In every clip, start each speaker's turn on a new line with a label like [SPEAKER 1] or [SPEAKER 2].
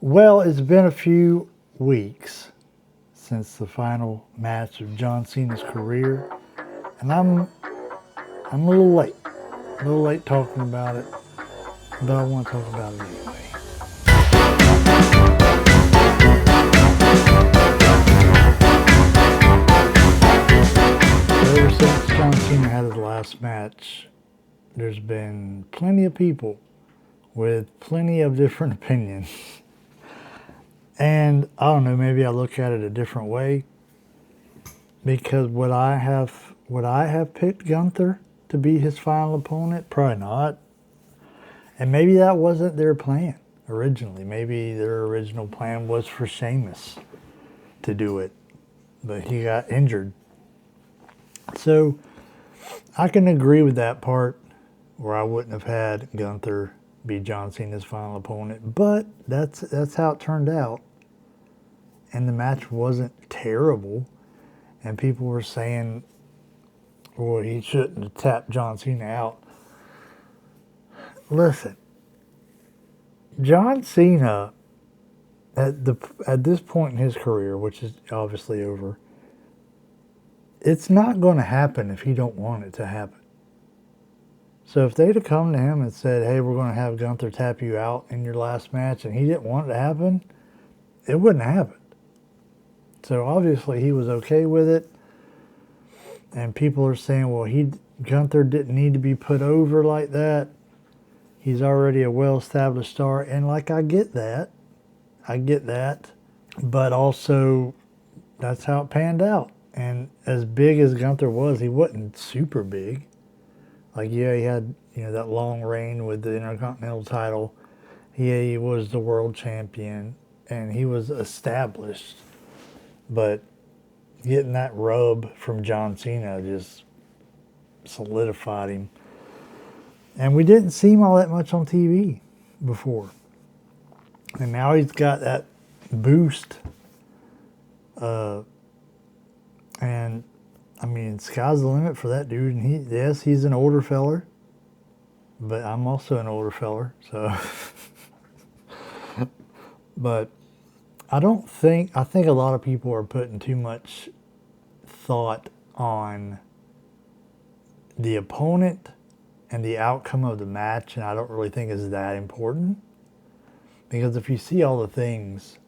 [SPEAKER 1] Well, it's been a few weeks since the final match of John Cena's career, and I'm a little late talking about it, but I want to talk about it anyway. So ever since John Cena had his last match, there's been plenty of people with plenty of different opinions. And I don't know, maybe I look at it a different way because would I have picked Gunther to be his final opponent? Probably not. And maybe that wasn't their plan originally. Maybe their original plan was for Sheamus to do it, but he got injured. So I can agree with that part where I wouldn't have had Gunther be John Cena's final opponent, but that's how it turned out. And the match wasn't terrible. And people were saying, well, he shouldn't have tapped John Cena out. Listen, John Cena at this point in his career, which is obviously over, it's not going to happen if he don't want it to happen. So if they'd have come to him and said, hey, we're going to have Gunther tap you out in your last match, and he didn't want it to happen, it wouldn't happen. So obviously he was okay with it. And people are saying, well, Gunther didn't need to be put over like that. He's already a well-established star. And like, I get that. But also, that's how it panned out. And as big as Gunther was, he wasn't super big. Like, yeah, he had, that long reign with the Intercontinental title. He was the world champion, and he was established. But getting that rub from John Cena just solidified him. And we didn't see him all that much on TV before. And now he's got that boost. And I mean, sky's the limit for that dude. And he's an older feller, but I'm also an older feller. So, but I think a lot of people are putting too much thought on the opponent and the outcome of the match, and I don't really think it's that important. Because if you see all the things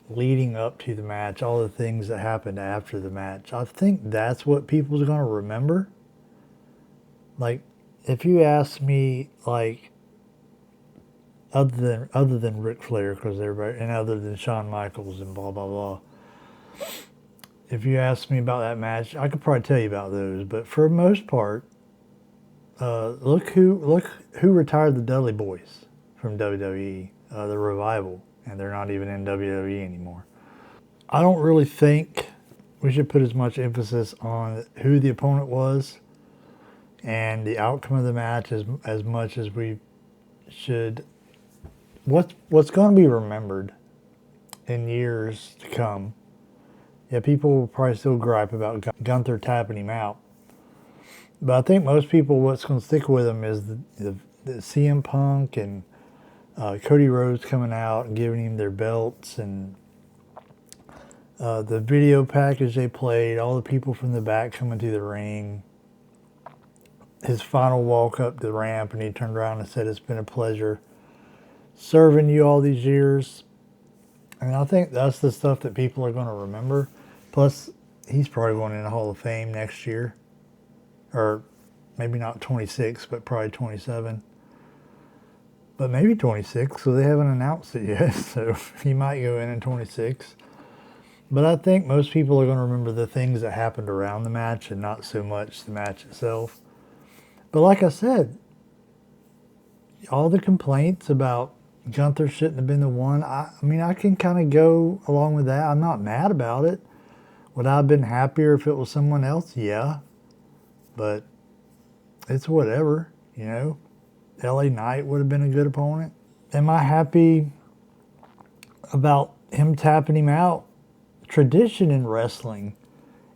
[SPEAKER 1] leading up to the match, all the things that happened after the match, I think that's what people's going to remember. Like, if you ask me, like, other than Ric Flair, because everybody, and other than Shawn Michaels and blah blah blah, if you ask me about that match, I could probably tell you about those. But for the most part, look who retired the Dudley Boys from WWE, the Revival, and they're not even in WWE anymore. I don't really think we should put as much emphasis on who the opponent was and the outcome of the match as much as we should what's going to be remembered in years to come. Yeah, people will probably still gripe about Gunther tapping him out. But I think most people, what's going to stick with them is the CM Punk and Cody Rhodes coming out and giving him their belts, and the video package they played, all the people from the back coming to the ring, his final walk up the ramp, and he turned around and said, it's been a pleasure serving you all these years. And I think that's the stuff that people are going to remember. Plus, he's probably going in the Hall of Fame next year. Or maybe not 26, but probably 27. But maybe 26, so they haven't announced it yet. So he might go in 26. But I think most people are going to remember the things that happened around the match and not so much the match itself. But like I said, all the complaints about Gunther shouldn't have been the one, I mean, I can kind of go along with that. I'm not mad about it. Would I have been happier if it was someone else? Yeah. But it's whatever, LA Knight would have been a good opponent. Am I happy about him tapping him out? Tradition in wrestling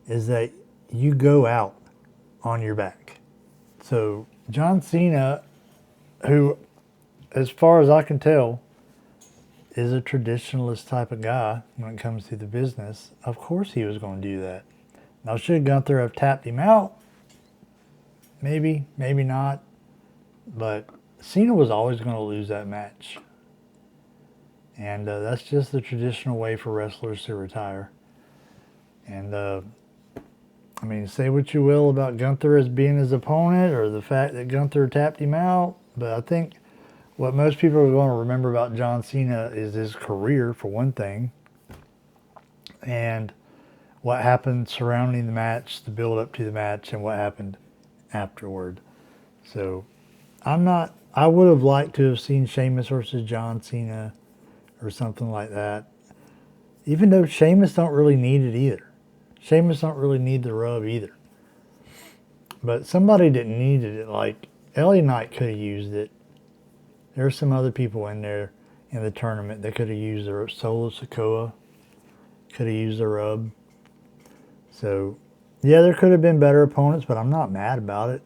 [SPEAKER 1] is that you go out on your back. So John Cena, who, as far as I can tell, is a traditionalist type of guy when it comes to the business. Of course he was going to do that. Now, should Gunther have tapped him out? Maybe, maybe not. But Cena was always going to lose that match. And that's just the traditional way for wrestlers to retire. And, I mean, say what you will about Gunther as being his opponent or the fact that Gunther tapped him out. But I think what most people are going to remember about John Cena is his career, for one thing. And what happened surrounding the match, the build up to the match, and what happened afterward. So I would have liked to have seen Sheamus versus John Cena or something like that. Even though Sheamus don't really need it either. Sheamus don't really need the rub either. But somebody that needed it, like LA Knight could have used it. There are some other people in there in the tournament that could have used the Solo Sikoa. Could have used the rub. So, yeah, there could have been better opponents, but I'm not mad about it.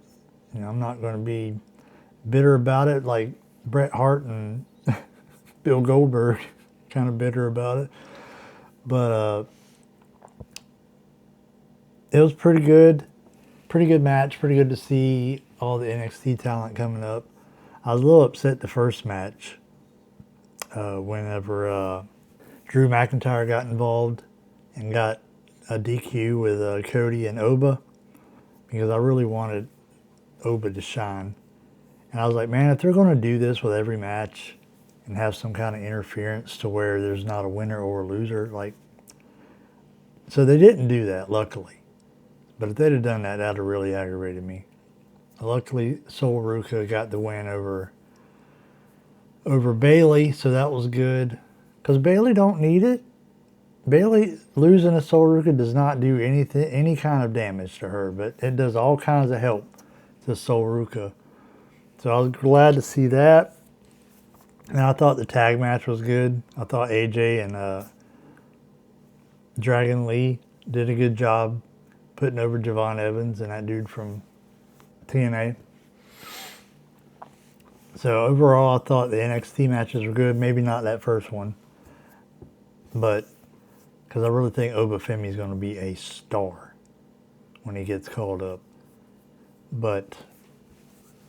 [SPEAKER 1] You know, I'm not going to be bitter about it like Bret Hart and Bill Goldberg, kind of bitter about it. But it was pretty good match. Pretty good to see all the NXT talent coming up. I was a little upset the first match whenever Drew McIntyre got involved and got a DQ with Cody and Oba, because I really wanted Oba to shine. And I was like, man, if they're going to do this with every match and have some kind of interference to where there's not a winner or a loser, like, so they didn't do that, luckily. But if they'd have done that, that'd have really aggravated me. Luckily, Sol Ruca got the win over Bayley, so that was good. Because Bayley don't need it. Bayley losing to Sol Ruca does not do any kind of damage to her, but it does all kinds of help to Sol Ruca. So I was glad to see that. And I thought the tag match was good. I thought AJ and Dragon Lee did a good job putting over Javon Evans and that dude from TNA. So overall, I thought the NXT matches were good. Maybe not that first one, but because I really think Oba Femi is going to be a star when he gets called up. But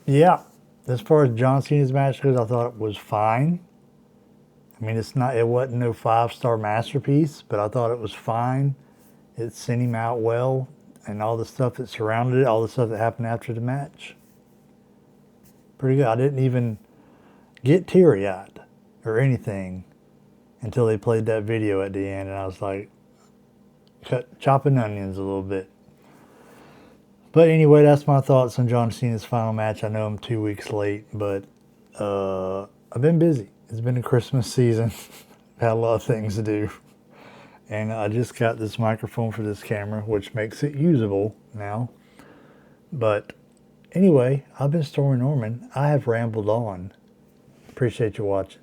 [SPEAKER 1] yeah, as far as John Cena's match goes, I thought it was fine. I mean, it wasn't no 5-star masterpiece, but I thought it was fine. It sent him out well, and all the stuff that surrounded it, all the stuff that happened after the match. Pretty good. I didn't even get teary-eyed or anything until they played that video at the end, and I was like, chopping onions a little bit. But anyway, that's my thoughts on John Cena's final match. I know I'm 2 weeks late, but I've been busy. It's been a Christmas season. I've had a lot of things to do. And I just got this microphone for this camera, which makes it usable now. But anyway, I've been Stormy Norman. I have rambled on. Appreciate you watching.